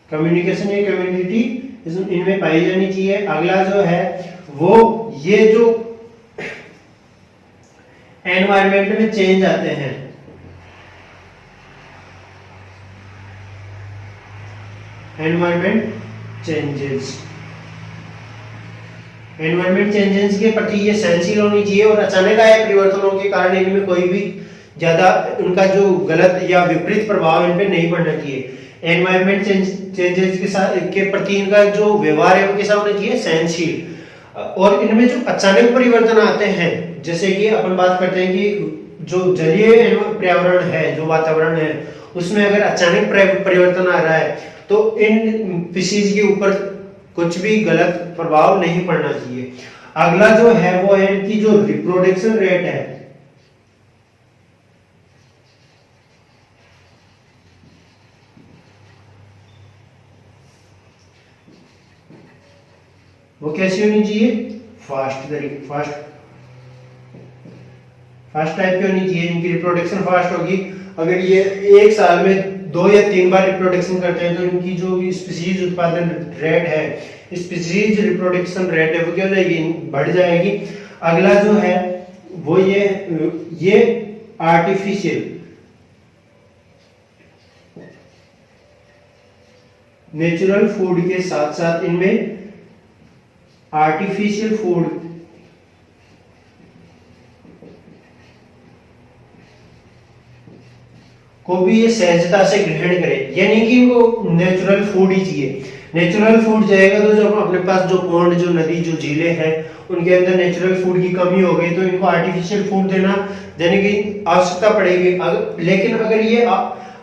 A: कम्युनिकेशन या कम्युनिटी इनमें पाई जानी चाहिए। अगला जो है वो ये जो एनवायरमेंट में चेंज आते हैं, एनवायरमेंट चेंजेस के प्रति ये सहनशील होनी चाहिए और अचानक आए परिवर्तनों के कारण इनमें कोई भी ज्यादा उनका जो गलत या विपरीत प्रभाव इन पे नहीं पड़ना चाहिए। एनवायरमेंट चेंजेस के प्रति इनका जो व्यवहार है वो कैसा होना चाहिए, सहनशील। और इनमें जो अचानक परिवर्तन आते हैं, जैसे कि अपन बात करते हैं कि जो जलीय पर्यावरण है, जो वातावरण है, उसमें अगर अचानक परिवर्तन आ रहा है तो इन स्पीशीज के ऊपर कुछ भी गलत प्रभाव नहीं पड़ना चाहिए। अगला जो है वो है इनकी जो रिप्रोडक्शन रेट है, वो कैसी होनी चाहिए, फास्ट टाइप की होनी चाहिए। इनकी रिप्रोडक्शन फास्ट होगी। अगर ये एक साल में 2 या 3 बार रिप्रोडक्शन करते हैं तो इनकी जो स्पीशीज उत्पादन रेट है, स्पीशीज रिप्रोडक्शन रेट है, वो क्या हो जाएगी, बढ़ जाएगी। अगला जो है वो ये आर्टिफिशियल नेचुरल फूड के साथ साथ इनमें आर्टिफिशियल फूड को भी ये सहजता से ग्रहण करे, यानी कि इनको नेचुरल फूड ही चाहिए। नेचुरल फूड जाएगा तो जब अपने पास जो पॉन्ड, जो नदी, जो झीलें हैं उनके अंदर नेचुरल फूड की कमी हो गई तो इनको आर्टिफिशियल फूड देने की आवश्यकता पड़ेगी। लेकिन अगर ये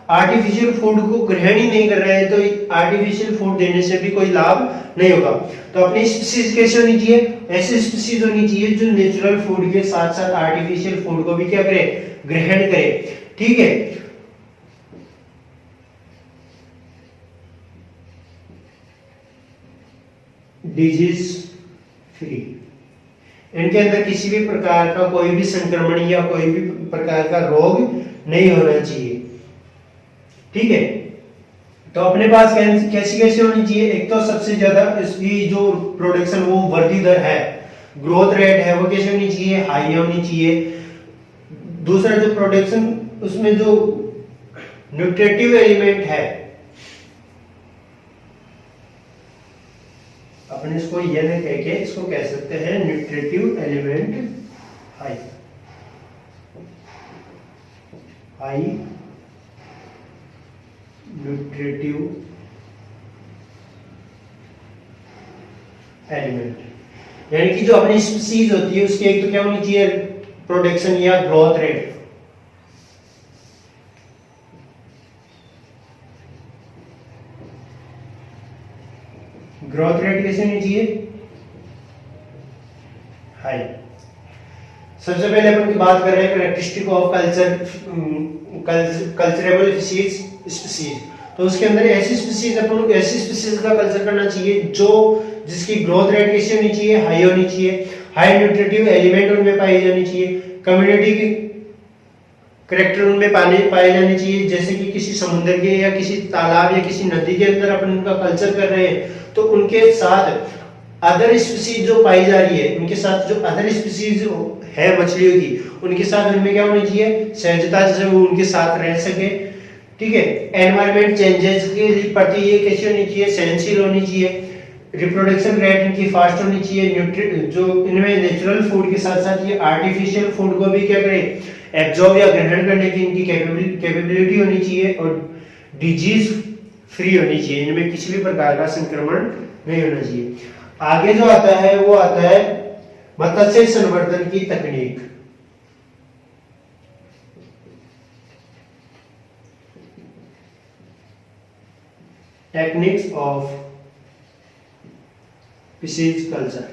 A: आर्टिफिशियल फूड को ग्रहण ही नहीं कर रहे हैं तो आर्टिफिशियल फूड देने से भी कोई लाभ नहीं होगा। तो अपनी स्पीशीज कैसे होनी चाहिए, ऐसी स्पीशीज होनी चाहिए जो नेचुरल फूड के साथ साथ आर्टिफिशियल फूड को भी क्या करे, ग्रहण करे। ठीक है, डिजीज फ्री, इनके अंदर किसी भी प्रकार का कोई भी संक्रमण या कोई भी प्रकार का रोग नहीं होना चाहिए। ठीक है, तो अपने पास कैसी होनी चाहिए, एक तो सबसे ज्यादा इसकी जो प्रोडक्शन वो वृद्धि दर है, ग्रोथ रेट है, वो कैसे होनी चाहिए, हाई होनी चाहिए। दूसरा जो प्रोडक्शन, उसमें जो न्यूट्रिटिव एलिमेंट है, अपन इसको ये नहीं कह के इसको कह सकते हैं nutritive element high, high nutritive element, यानी कि जो अपनी स्पीशीज होती है उसकी एक तो क्या होनी चाहिए, प्रोडक्शन या ग्रोथ रेट। ग्रोथ रेट कैसे होनी चाहिए, हाई। सबसे पहले अपन की बात कर रहे हैं कैरेक्टरिस्टिक ऑफ कल्चरेबल स्पीशीज, तो उसके अंदर ऐसी स्पीशीज का कल्चर करना चाहिए जो जिसकी ग्रोथ रेट कैसी होनी चाहिए, हाई होनी चाहिए, हाई न्यूट्रिटिव एलिमेंट उनमें पाई जानी चाहिए, कम्युनिटी की करेक्टर उनमें पाए जाने चाहिए। जैसे कि किसी समुद्र के या किसी तालाब या किसी नदी के अंदर अपन उनका कल्चर कर रहे हैं तो उनके साथ अदर स्पीशीज जो पाई जा रही है, उनके साथ जो अदर स्पीशीज है मछलियों की, उनके साथ उनमें क्या होनी चाहिए, सहजता, जैसे वो उनके साथ रह सके। ठीक है, एनवायरमेंट चेंजेस के प्रति ये कैसी होनी चाहिए, सहनशील होनी चाहिए। रिप्रोडक्शन रेट इनकी फास्ट होनी चाहिए। जो इनमें नेचुरल फूड के साथ साथ ये आर्टिफिशियल फूड को भी क्या करे, एब्जॉर्ब या ग्रहण करने की इनकी कैपेबिलिटी होनी चाहिए, और डिजीज फ्री होनी चाहिए, इनमें किसी भी प्रकार का संक्रमण नहीं होना चाहिए। आगे जो आता है वो आता है मत्स्य संवर्धन की तकनीक। Techniques of fisheries culture,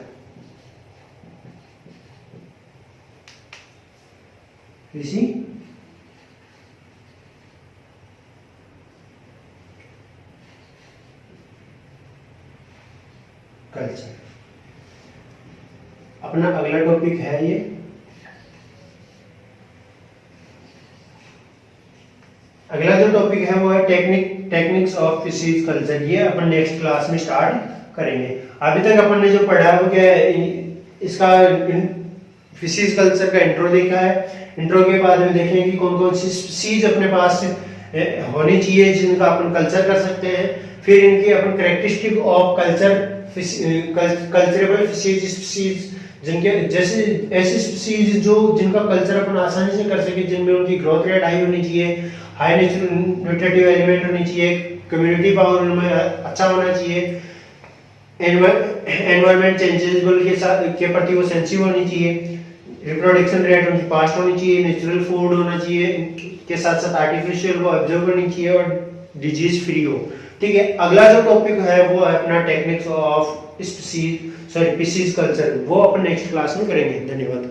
A: fishy culture अपना अगला टॉपिक है ये। अगला जो टॉपिक है वो है टेक्निक्स ऑफ फिशरीज कल्चर। ये अपन नेक्स्ट क्लास में स्टार्ट करेंगे। अभी तक अपन ने जो पढ़ा है वो क्या है, इसका फिशरीज कल्चर का इंट्रो देखा है। इंट्रो के बाद में देखेंगे कि कौन कौन सी स्पीशीज अपने पास होनी चाहिए जिनका अपन कल्चर कर सकते हैं। फिर इनकी अपन कैरेक्टरिस्टिक ऑफ कल्चरेबल स्पीशीज, जिनके जैसे ऐसी स्पीशीज जो जिनका कल्चर अपन आसानी से कर सके, जिनमें उनकी ग्रोथ रेट हाई होनी चाहिए, हाई न्यूट्रिटिव एलिमेंट होनी चाहिए, कम्युनिटी पावर उनमें अच्छा होना चाहिए, एनवायरमेंट चेंजेस के प्रति वो सेंसिटिव होनी चाहिए, रिप्रोडक्शन रेट उनकी फास्ट होनी चाहिए, नेचुरल फूड होना चाहिए, के साथ साथ आर्टिफिशियल वो ऑब्जर्व करनी चाहिए और डिजीज फ्री हो। ठीक है, अगला जो टॉपिक है वो है अपना टेक्निक्स ऑफ फिशरीज कल्चर, वो अपन नेक्स्ट क्लास में करेंगे। धन्यवाद।